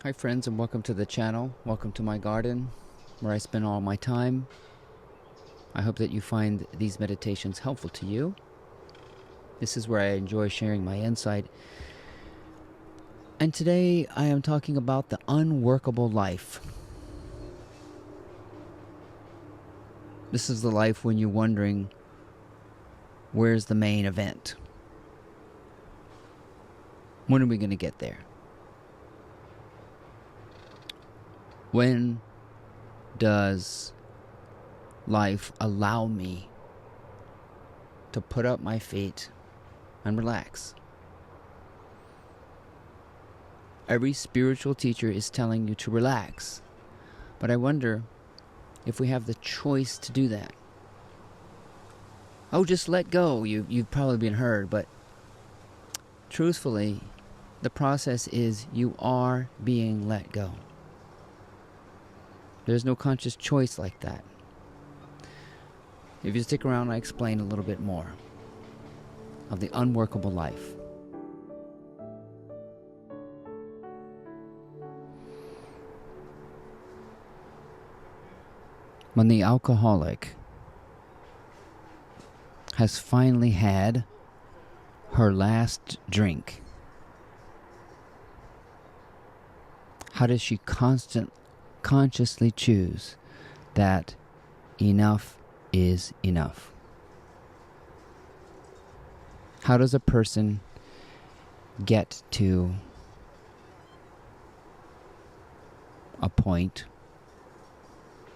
Hi friends, and welcome to the channel. Welcome to my garden where I spend all my time. I hope that you find these meditations helpful to you. This is where I enjoy sharing my insight. And today I am talking about the unworkable life. This is the life when you're wondering, where's the main event? When are we going to get there? When does life allow me to put up my feet and relax? Every spiritual teacher is telling you to relax, but I wonder if we have the choice to do that. Oh, just let go. You've probably been heard, but truthfully, the process is you are being let go. There's no conscious choice like that. If you stick around, I explain a little bit more of the unworkable life. When the alcoholic has finally had her last drink, how does she consciously choose that enough is enough? How does a person get to a point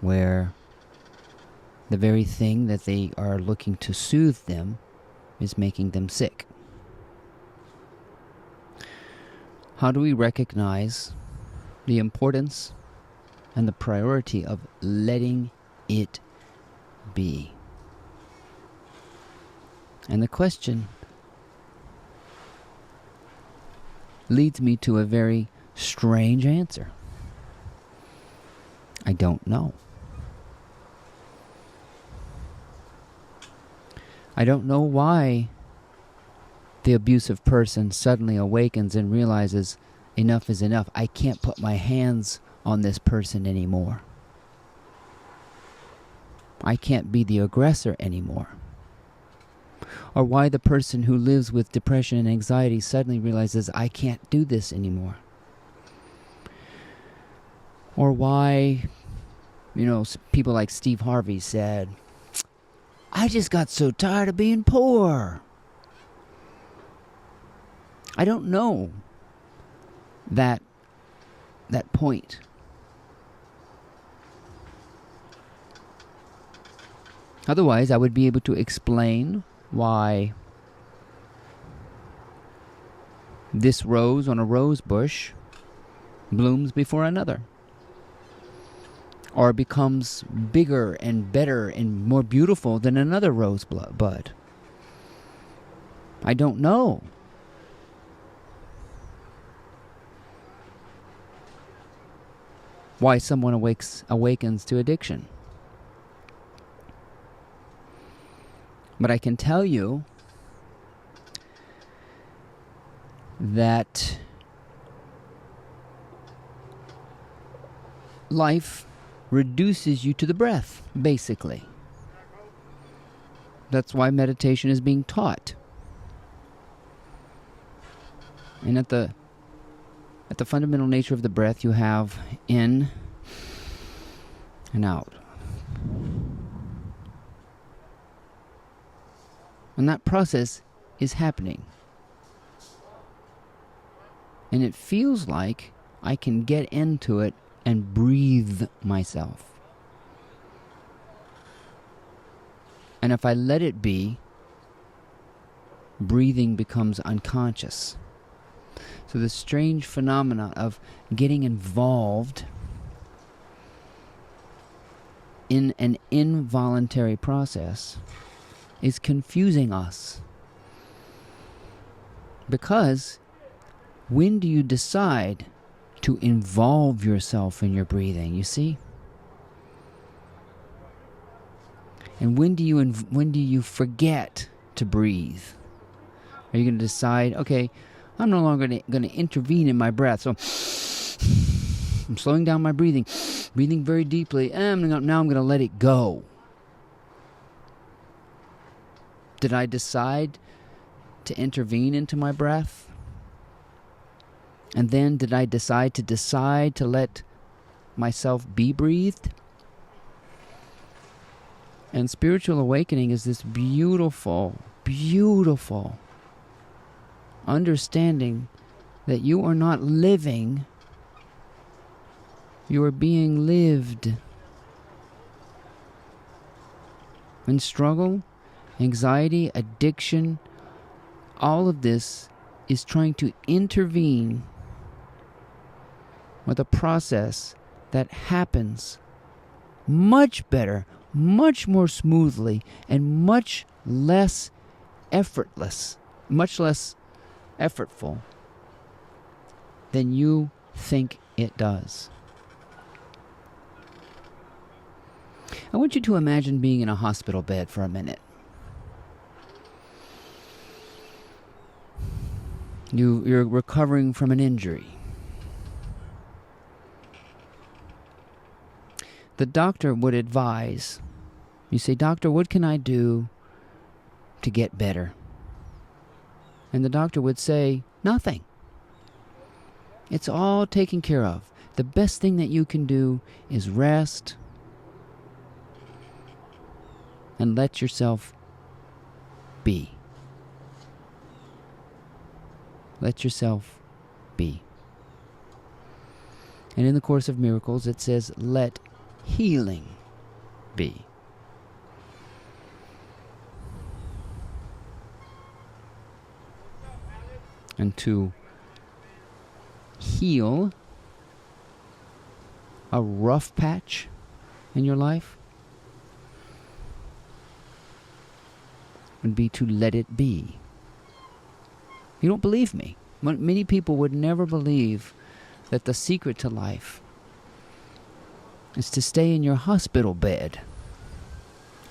where the very thing that they are looking to soothe them is making them sick? How do we recognize the importance and the priority of letting it be? And the question leads me to a very strange answer. I don't know. I don't know why the abusive person suddenly awakens and realizes enough is enough. I can't put my hands on this person anymore. I can't be the aggressor anymore. Or why the person who lives with depression and anxiety suddenly realizes I can't do this anymore. Or why, people like Steve Harvey said, I just got so tired of being poor. I don't know that point. Otherwise, I would be able to explain why this rose on a rose bush blooms before another, or becomes bigger and better and more beautiful than another rose bud. I don't know. Why someone awakens to addiction. But I can tell you that life reduces you to the breath, basically. That's why meditation is being taught. And at the fundamental nature of the breath, you have in and out. And that process is happening. And it feels like I can get into it and breathe myself. And if I let it be, breathing becomes unconscious. So the strange phenomena of getting involved in an involuntary process is confusing us. Because when do you decide to involve yourself in your breathing, you see? And when do you forget to breathe? Are you going to decide, okay, I'm no longer going to intervene in my breath, so I'm slowing down my breathing, breathing very deeply, and now I'm going to let it go. Did I decide to intervene into my breath? And then did I decide to let myself be breathed? And spiritual awakening is this beautiful, beautiful understanding that you are not living, you are being lived. And struggle, anxiety, addiction, all of this is trying to intervene with a process that happens much better, much more smoothly, and much less effortless, much less effortful than you think it does. I want you to imagine being in a hospital bed for a minute. You're recovering from an injury. The doctor would advise, you say, "Doctor, what can I do to get better?" And the doctor would say, "Nothing. It's all taken care of. The best thing that you can do is rest and let yourself be. Let yourself be." And in the Course of Miracles, it says, "Let healing be." And to heal a rough patch in your life would be to let it be. You don't believe me. Many people would never believe that the secret to life is to stay in your hospital bed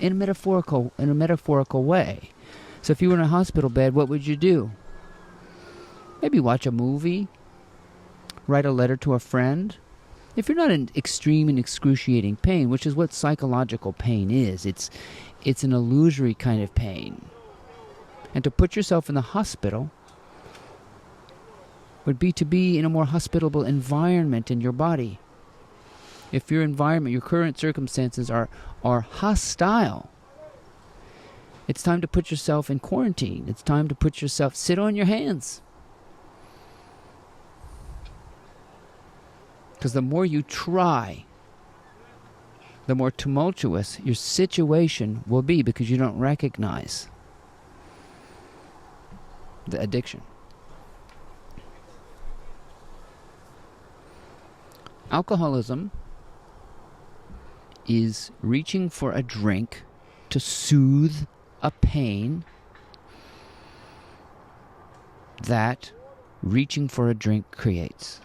in a metaphorical way. So if you were in a hospital bed, what would you do? Maybe watch a movie, write a letter to a friend. If you're not in extreme and excruciating pain, which is what psychological pain is, it's an illusory kind of pain. And to put yourself in the hospital would be to be in a more hospitable environment in your body. If your environment, your current circumstances are hostile, it's time to put yourself in quarantine. It's time to sit on your hands. Because the more you try, the more tumultuous your situation will be, because you don't recognize the addiction. Alcoholism is reaching for a drink to soothe a pain that reaching for a drink creates.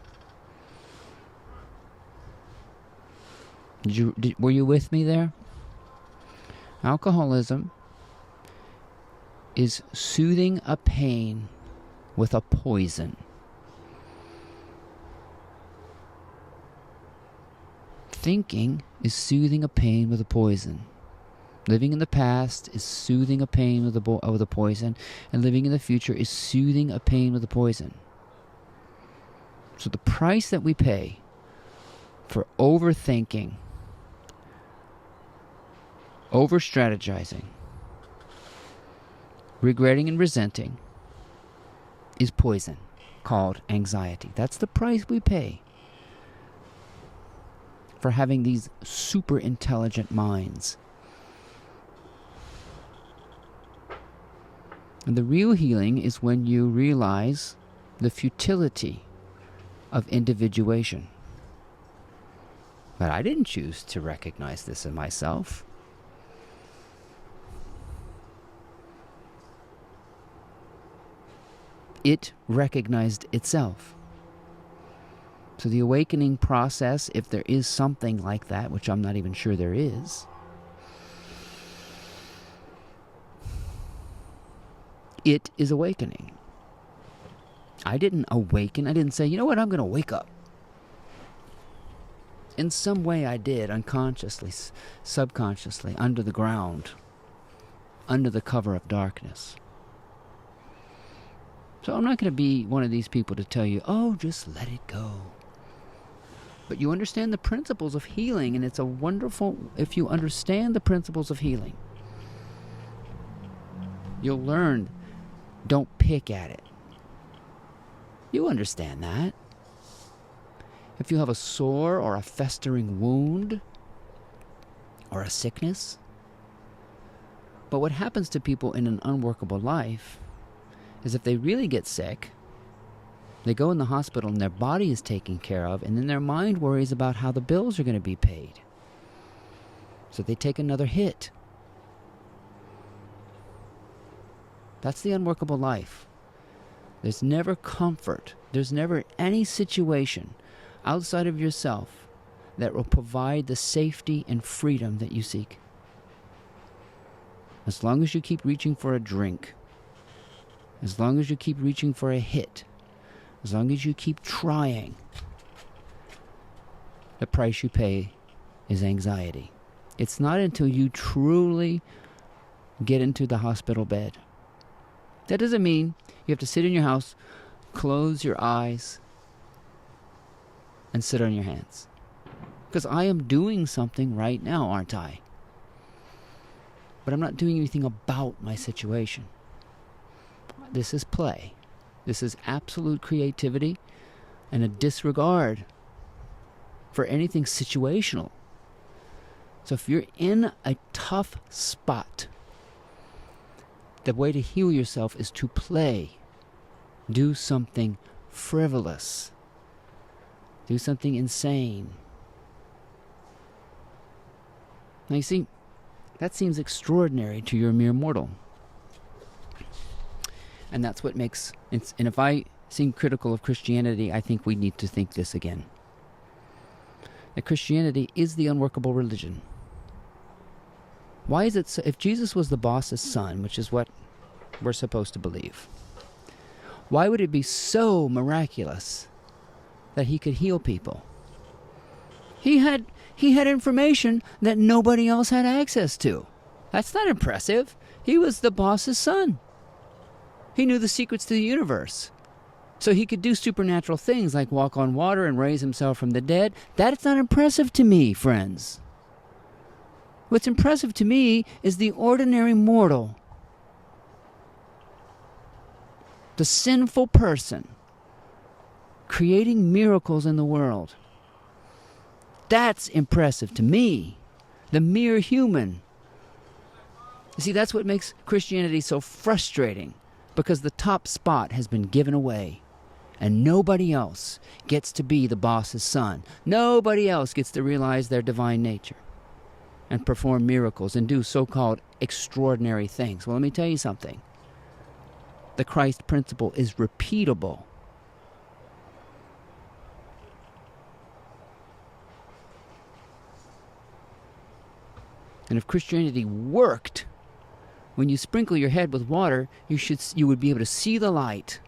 Were you with me there? Alcoholism is soothing a pain with a poison. Thinking is soothing a pain with a poison. Living in the past is soothing a pain with a poison, and living in the future is soothing a pain with a poison. So the price that we pay for overthinking, over-strategizing, regretting and resenting is poison called anxiety. That's the price we pay for having these super intelligent minds. And the real healing is when you realize the futility of individuation. But I didn't choose to recognize this in myself. It recognized itself. So the awakening process, if there is something like that, which I'm not even sure there is, it is awakening. I didn't awaken. I didn't say, you know what, I'm going to wake up. In some way I did, unconsciously, subconsciously, under the ground, under the cover of darkness. So I'm not going to be one of these people to tell you, oh, just let it go. But you understand the principles of healing, and it's a wonderful, if you understand the principles of healing, you'll learn, don't pick at it. You understand that. If you have a sore or a festering wound or a sickness, but what happens to people in an unworkable life is if they really get sick, they go in the hospital and their body is taken care of, and then their mind worries about how the bills are going to be paid. So they take another hit. That's the unworkable life. There's never comfort. There's never any situation outside of yourself that will provide the safety and freedom that you seek. As long as you keep reaching for a drink, as long as you keep reaching for a hit, as long as you keep trying, the price you pay is anxiety. It's not until you truly get into the hospital bed. That doesn't mean you have to sit in your house, close your eyes, and sit on your hands. Because I am doing something right now, aren't I? But I'm not doing anything about my situation. This is play. This is absolute creativity and a disregard for anything situational. So if you're in a tough spot, the way to heal yourself is to play. Do something frivolous. Do something insane. Now you see, that seems extraordinary to your mere mortal. And that's what makes, and if I seem critical of Christianity, I think we need to think this again. That Christianity is the unworkable religion. Why is it so? If Jesus was the boss's son, which is what we're supposed to believe, why would it be so miraculous that he could heal people? He had information that nobody else had access to. That's not impressive. He was the boss's son. He knew the secrets to the universe. So he could do supernatural things like walk on water and raise himself from the dead. That's not impressive to me, friends. What's impressive to me is the ordinary mortal, the sinful person, creating miracles in the world. That's impressive to me, the mere human. You see, that's what makes Christianity so frustrating, because the top spot has been given away, and nobody else gets to be the boss's son. Nobody else gets to realize their divine nature and perform miracles and do so-called extraordinary things. Well, let me tell you something. The Christ principle is repeatable. And if Christianity worked, when you sprinkle your head with water, you would be able to see the light.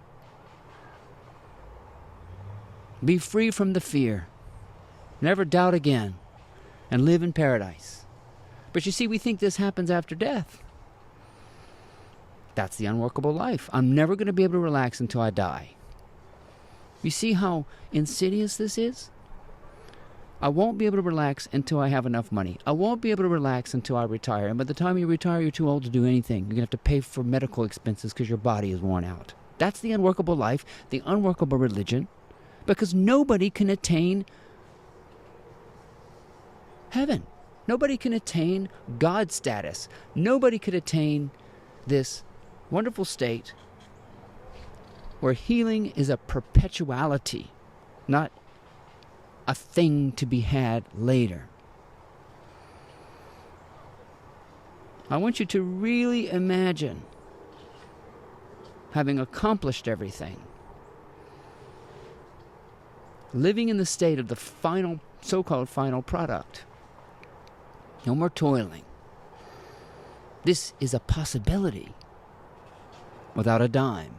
Be free from the fear. Never doubt again. And live in paradise. But you see, we think this happens after death. That's the unworkable life. I'm never going to be able to relax until I die. You see how insidious this is? I won't be able to relax until I have enough money. I won't be able to relax until I retire. And by the time you retire, you're too old to do anything. You're going to have to pay for medical expenses because your body is worn out. That's the unworkable life, the unworkable religion, because nobody can attain heaven. Nobody can attain God status. Nobody could attain this wonderful state where healing is a perpetuality, not a thing to be had later. I want you to really imagine having accomplished everything, living in the state of the final, so-called final product. No more toiling. This is a possibility without a dime.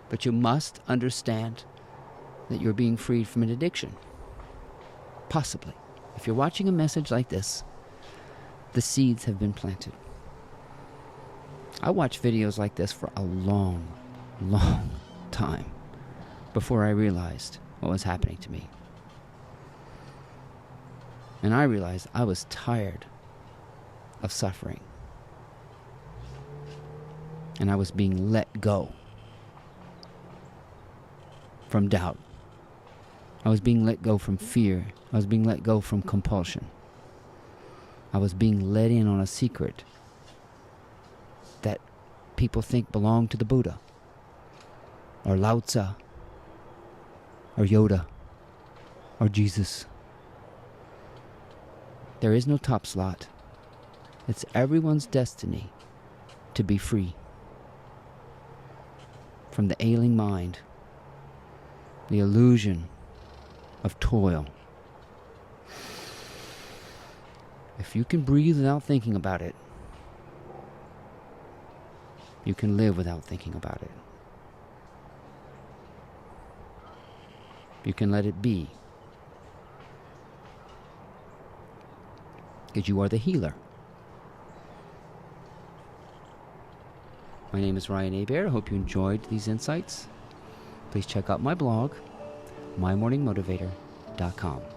But you must understand that you're being freed from an addiction. Possibly. If you're watching a message like this, the seeds have been planted. I watched videos like this for a long, long time before I realized what was happening to me. And I realized I was tired of suffering. And I was being let go from doubt. I was being let go from fear. I was being let go from compulsion. I was being let in on a secret that people think belonged to the Buddha, or Lao Tzu, or Yoda, or Jesus. There is no top slot. It's everyone's destiny to be free from the ailing mind, the illusion of toil. If you can breathe without thinking about it, you can live without thinking about it. You can let it be. Because you are the healer. My name is Ryan Hebert. I hope you enjoyed these insights. Please check out my blog, mymorningmotivator.com.